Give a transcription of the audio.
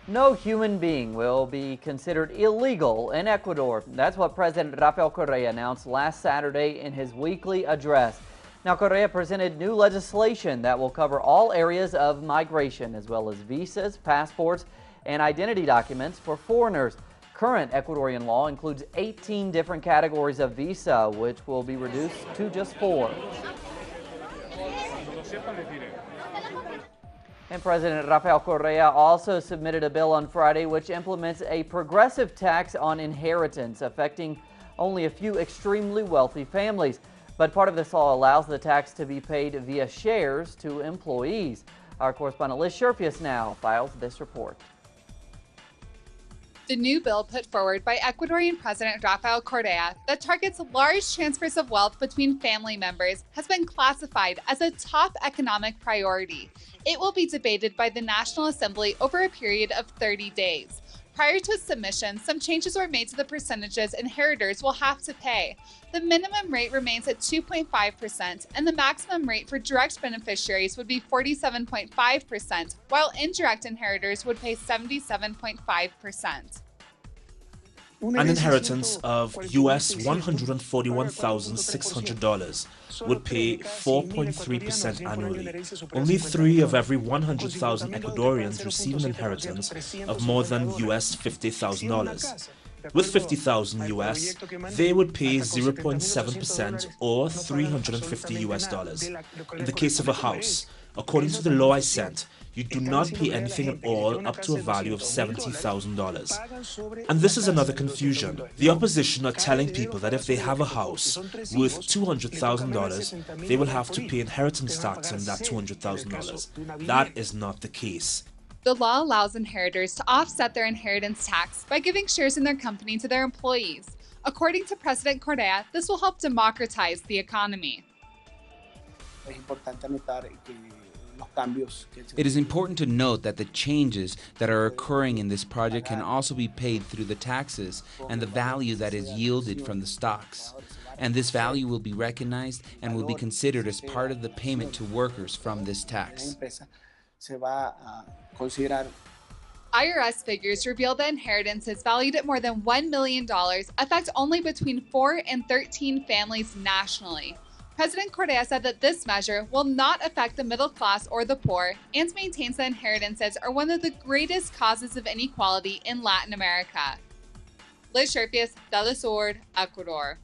No human being will be considered illegal in Ecuador. That's what President Rafael Correa announced last Saturday in his weekly address. Now, Correa presented new legislation that will cover all areas of migration, as well as visas, passports, and identity documents for foreigners. Current Ecuadorian law includes 18 different categories of visa, which will be reduced to just 4. And President Rafael Correa also submitted a bill on Friday which implements a progressive tax on inheritance, affecting only a few extremely wealthy families. But part of this law allows the tax to be paid via shares to employees. Our correspondent Liz Scherffius now files this report. The new bill put forward by Ecuadorian President Rafael Correa that targets large transfers of wealth between family members has been classified as a top economic priority. It will be debated by the National Assembly over a period of 30 days. Prior to its submission, some changes were made to the percentages inheritors will have to pay. The minimum rate remains at 2.5%, and the maximum rate for direct beneficiaries would be 47.5%, while indirect inheritors would pay 77.5%. An inheritance of US $141,600 would pay 4.3% annually. Only 3 of every 100,000 Ecuadorians receive an inheritance of more than US $50,000. With 50,000 US, they would pay 0.7% or $350. In the case of a house, according to the law I sent, you do not pay anything at all up to a value of $70,000. And this is another confusion. The opposition are telling people that if they have a house worth $200,000, they will have to pay inheritance tax on that $200,000. That is not the case. The law allows inheritors to offset their inheritance tax by giving shares in their company to their employees. According to President Correa, this will help democratize the economy. It is important to note that the changes that are occurring in this project can also be paid through the taxes and the value that is yielded from the stocks. And this value will be recognized and will be considered as part of the payment to workers from this tax. IRS figures reveal that inheritances valued at more than $1 million affect only between 4 and 13 families nationally. President Correa said that this measure will not affect the middle class or the poor and maintains that inheritances are one of the greatest causes of inequality in Latin America. Liz Scherffius, teleSUR, Ecuador.